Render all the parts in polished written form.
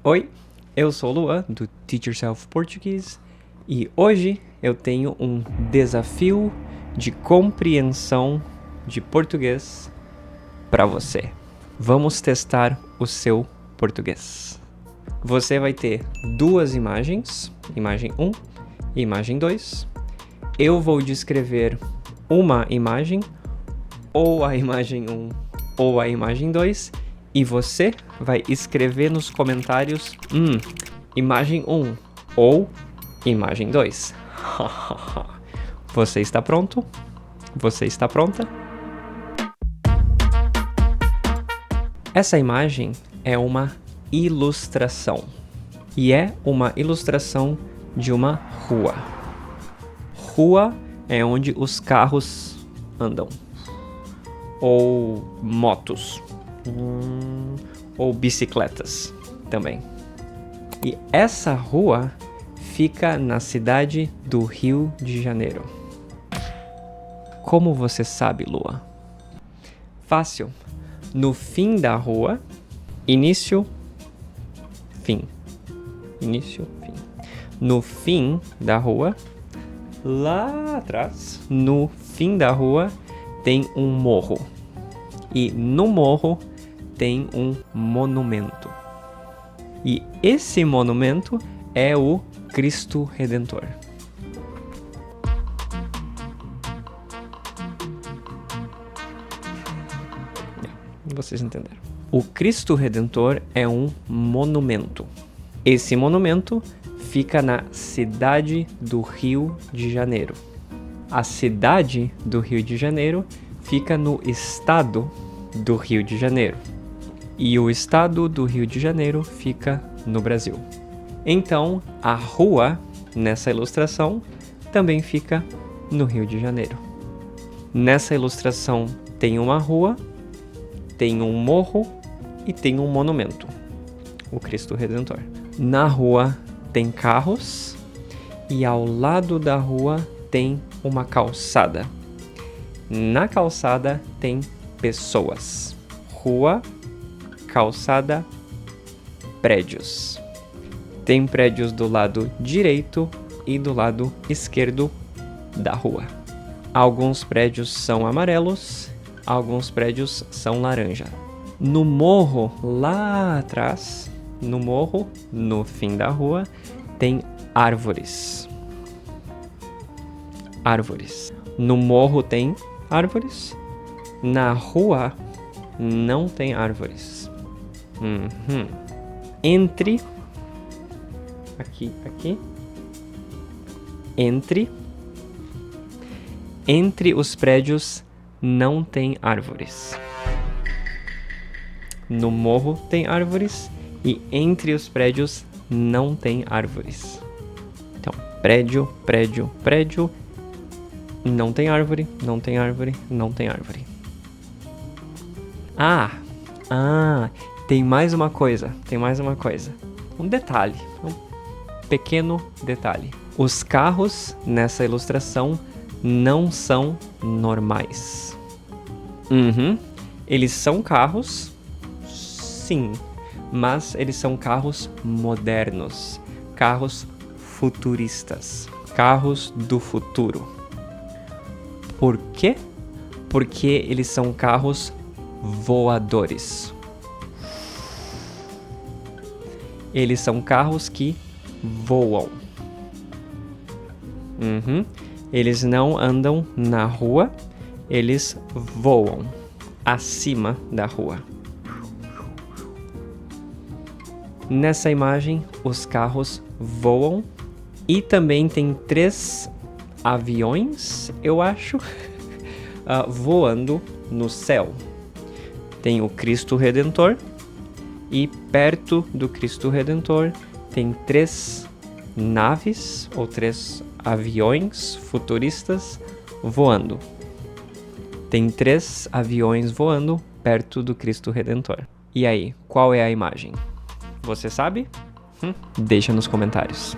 Oi, eu sou o Luan, do Teach Yourself Português, e hoje eu tenho um desafio de compreensão de português para você. Vamos testar o seu português. Você vai ter duas imagens, imagem 1 e imagem 2. Eu vou descrever uma imagem, ou a imagem 1 ou a imagem 2, e você vai escrever nos comentários imagem 1 ou imagem 2. Você está pronto? Você está pronta? Essa imagem é uma ilustração. E é uma ilustração de uma rua. Rua é onde os carros andam. Ou motos. Ou bicicletas também. E essa rua fica na cidade do Rio de Janeiro. Como você sabe, Lua? Fácil. No fim da rua, início, fim. Início, fim. No fim da rua, lá atrás, no fim da rua, tem um morro. E no morro tem um monumento. E esse monumento é o Cristo Redentor. Vocês entenderam. O Cristo Redentor é um monumento. Esse monumento fica na cidade do Rio de Janeiro. A cidade do Rio de Janeiro fica no estado do Rio de Janeiro. E o estado do Rio de Janeiro fica no Brasil. Então, a rua, nessa ilustração, também fica no Rio de Janeiro. Nessa ilustração tem uma rua, tem um morro e tem um monumento, o Cristo Redentor. Na rua tem carros e ao lado da rua tem uma calçada. Na calçada tem pessoas. Rua, calçada, prédios. Tem prédios do lado direito e do lado esquerdo da rua. Alguns prédios são amarelos, alguns prédios são laranja. No morro, lá atrás, no morro, no fim da rua, tem árvores. Árvores. No morro tem árvores. Na rua não tem árvores. Entre os prédios não tem árvores. No morro tem árvores e entre os prédios não tem árvores. Então, prédio, prédio, prédio, não tem árvore, não tem árvore, não tem árvore. Tem mais uma coisa. Um detalhe, um pequeno detalhe. Os carros nessa ilustração não são normais. Eles são carros, sim, mas eles são carros modernos, carros futuristas, carros do futuro. Por quê? Porque eles são carros voadores. Eles são carros que voam. Eles não andam na rua, eles voam acima da rua. Nessa imagem, os carros voam e também tem 3 aviões, eu acho, voando no céu. Tem o Cristo Redentor e perto do Cristo Redentor tem 3 naves ou 3 aviões futuristas voando. Tem 3 aviões voando perto do Cristo Redentor. E aí, qual é a imagem? Você sabe? Deixa nos comentários.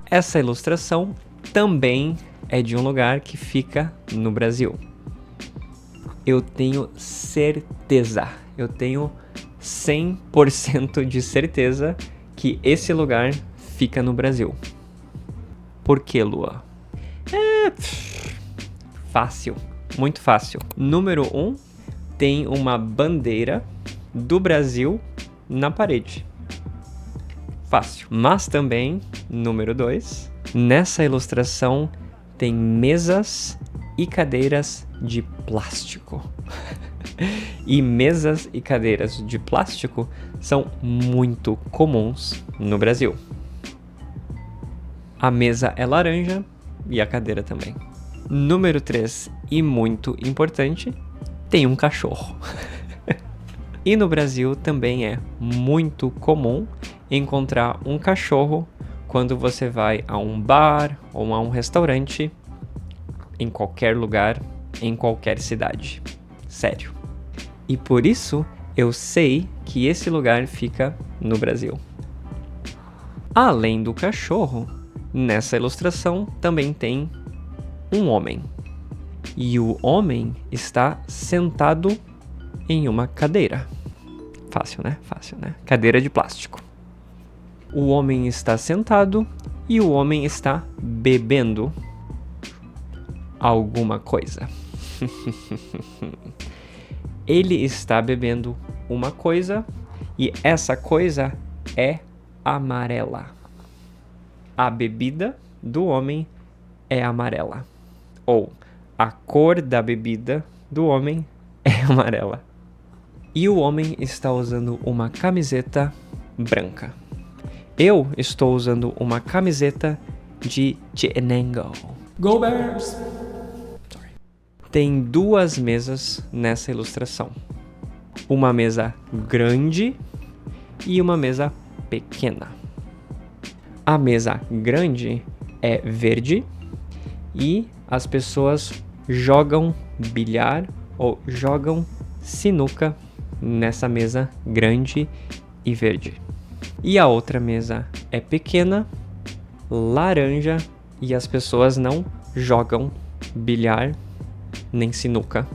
Essa ilustração também é de um lugar que fica no Brasil. Eu tenho certeza, eu tenho 100% de certeza que esse lugar fica no Brasil. Por que, Lua? Fácil, muito fácil. Número 1, tem uma bandeira do Brasil na parede. Fácil. Mas também, número 2, nessa ilustração tem mesas e cadeiras de plástico. E mesas e cadeiras de plástico são muito comuns no Brasil. A mesa é laranja e a cadeira também. Número 3, e muito importante, tem um cachorro. E no Brasil também é muito comum encontrar um cachorro quando você vai a um bar ou a um restaurante, em qualquer lugar, em qualquer cidade. Sério. E por isso eu sei que esse lugar fica no Brasil. Além do cachorro, nessa ilustração também tem um homem. E o homem está sentado em uma cadeira. Fácil, né? Fácil, né? Cadeira de plástico. O homem está sentado e o homem está bebendo alguma coisa. Ele está bebendo uma coisa e essa coisa é amarela. A bebida do homem é amarela. Ou a cor da bebida do homem é amarela. E o homem está usando uma camiseta branca. Eu estou usando uma camiseta de Flamengo. Go Bears! Tem 2 mesas nessa ilustração. Uma mesa grande e uma mesa pequena. A mesa grande é verde e as pessoas jogam bilhar ou jogam sinuca nessa mesa grande e verde. E a outra mesa é pequena, laranja e as pessoas não jogam bilhar nem sinuca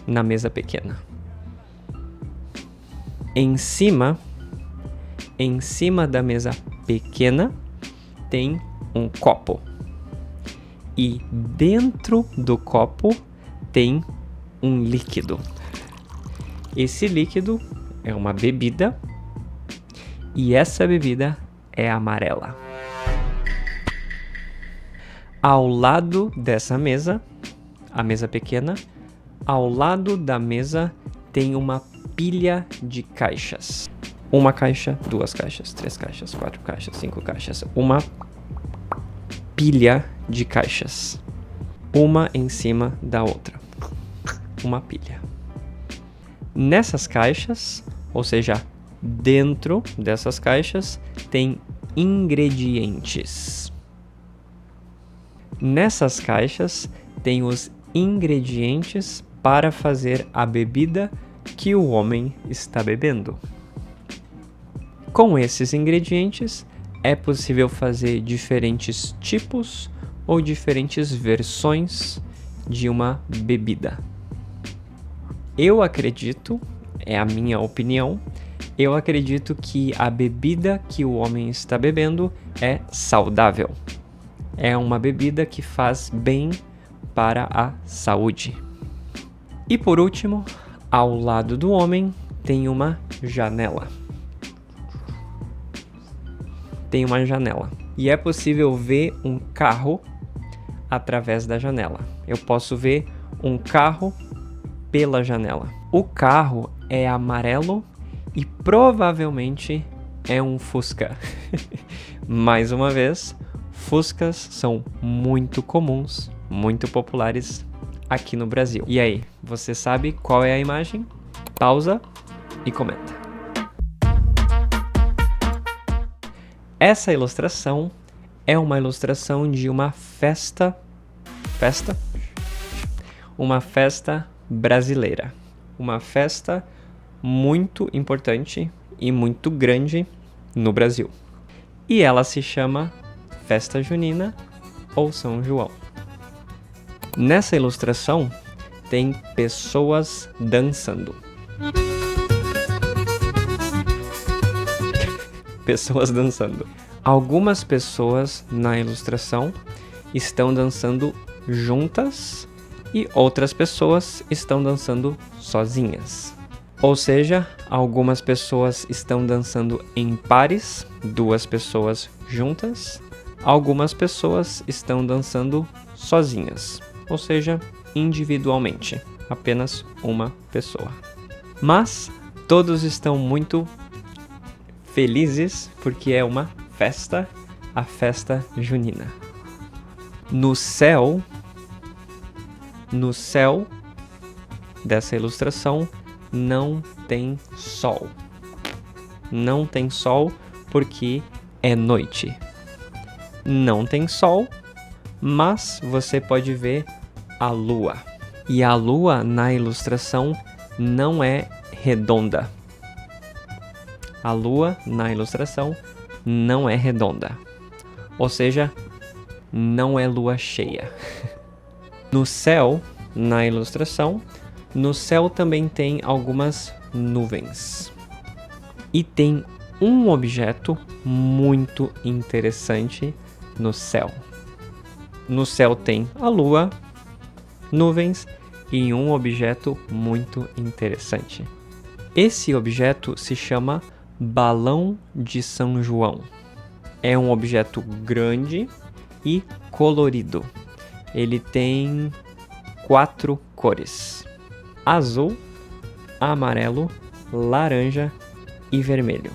na mesa pequena. Em cima da mesa pequena tem um copo. E dentro do copo tem um líquido. Esse líquido é uma bebida e essa bebida é amarela. Ao lado dessa mesa, a mesa pequena, ao lado da mesa tem uma pilha de caixas. Uma caixa, 2 caixas, 3 caixas, 4 caixas, 5 caixas. Uma pilha de caixas. Uma em cima da outra. Uma pilha. Nessas caixas, ou seja, dentro dessas caixas, tem ingredientes. Nessas caixas tem os ingredientes para fazer a bebida que o homem está bebendo. Com esses ingredientes, é possível fazer diferentes tipos ou diferentes versões de uma bebida. Eu acredito, é a minha opinião, eu acredito que a bebida que o homem está bebendo é saudável. É uma bebida que faz bem para a saúde. E por último, ao lado do homem tem uma janela. Tem uma janela. E é possível ver um carro através da janela. Eu posso ver um carro pela janela. O carro é amarelo e provavelmente é um Fusca. Mais uma vez, Fuscas são muito comuns, muito populares aqui no Brasil. E aí, você sabe qual é a imagem? Pausa e comenta. Essa ilustração é uma ilustração de uma festa brasileira. Uma festa muito importante e muito grande no Brasil. E ela se chama Festa Junina ou São João. Nessa ilustração tem pessoas dançando. pessoas dançando. Algumas pessoas na ilustração estão dançando juntas e outras pessoas estão dançando sozinhas. Ou seja, algumas pessoas estão dançando em pares, 2 pessoas juntas. Algumas pessoas estão dançando sozinhas, ou seja, individualmente, apenas uma pessoa. Mas todos estão muito felizes porque é uma festa, a festa junina. No céu dessa ilustração não tem sol. Não tem sol porque é noite. Não tem sol, mas você pode ver a lua. E a lua na ilustração não é redonda. A lua na ilustração não é redonda. Ou seja, não é lua cheia. No céu, na ilustração, no céu também tem algumas nuvens. E tem um objeto muito interessante no céu. No céu tem a lua, nuvens e um objeto muito interessante. Esse objeto se chama balão de São João. É um objeto grande e colorido. Ele tem 4 cores: azul, amarelo, laranja e vermelho.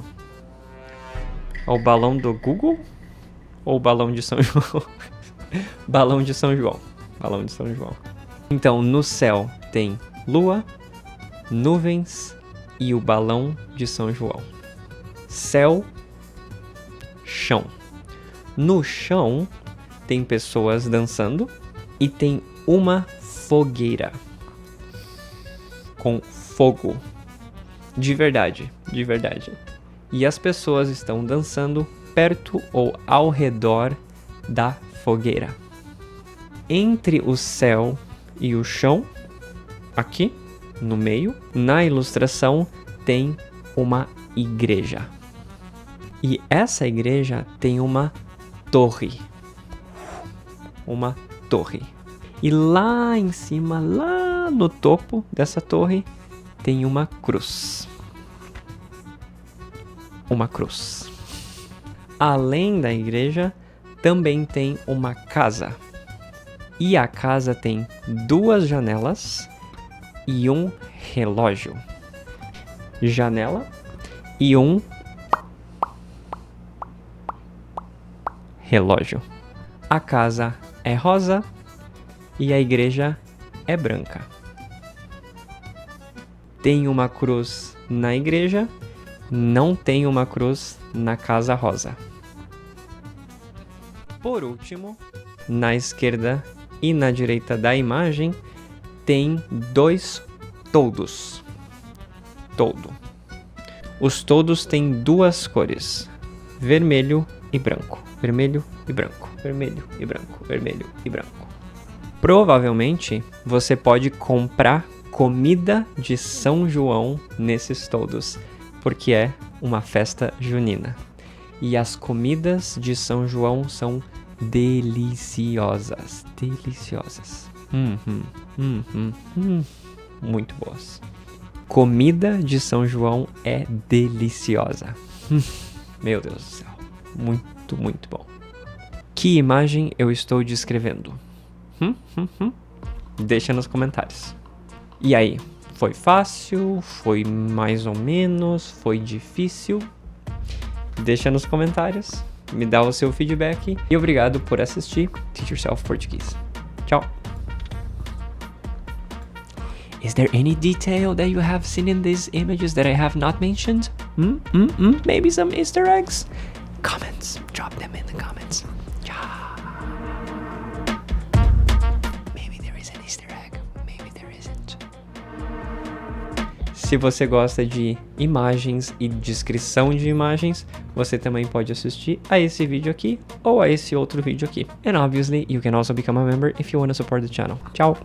O balão do Google ou balão de São João? Balão de São João. Balão de São João. Então, no céu tem lua, nuvens e o balão de São João. Céu, chão. No chão tem pessoas dançando e tem uma fogueira com fogo. De verdade, de verdade. E as pessoas estão dançando perto ou ao redor da fogueira. Entre o céu e o chão, aqui no meio, na ilustração, tem uma igreja. E essa igreja tem uma torre. Uma torre. E lá em cima, lá no topo dessa torre, tem uma cruz. Uma cruz. Além da igreja, também tem uma casa. E a casa tem 2 janelas e um relógio. Janela e um relógio. A casa é rosa e a igreja é branca. Tem uma cruz na igreja, não tem uma cruz na casa rosa. Por último, na esquerda e na direita da imagem, tem 2 toldos. Toldo. Os toldos têm 2 cores: vermelho e branco. Vermelho e branco. Vermelho e branco. Vermelho e branco. Provavelmente você pode comprar comida de São João nesses toldos, porque é uma festa junina. E as comidas de São João são deliciosas. Deliciosas. Muito boas. Comida de São João é deliciosa. Meu Deus do céu. Muito, muito bom. Que imagem eu estou descrevendo? Deixa nos comentários. E aí? Foi fácil? Foi mais ou menos? Foi difícil? Deixa nos comentários. Me dá o seu feedback. E obrigado por assistir Teach Yourself Portuguese. Tchau. Is there any detail that you have seen in these images that I have not mentioned? Maybe some Easter eggs? Comments. Drop them in the comments. Yeah. Maybe there is an Easter egg. Maybe there isn't. Se você gosta de imagens e descrição de imagens, você também pode assistir a esse vídeo aqui ou a esse outro vídeo aqui. And obviously, you can also become a member if you want to support the channel. Tchau!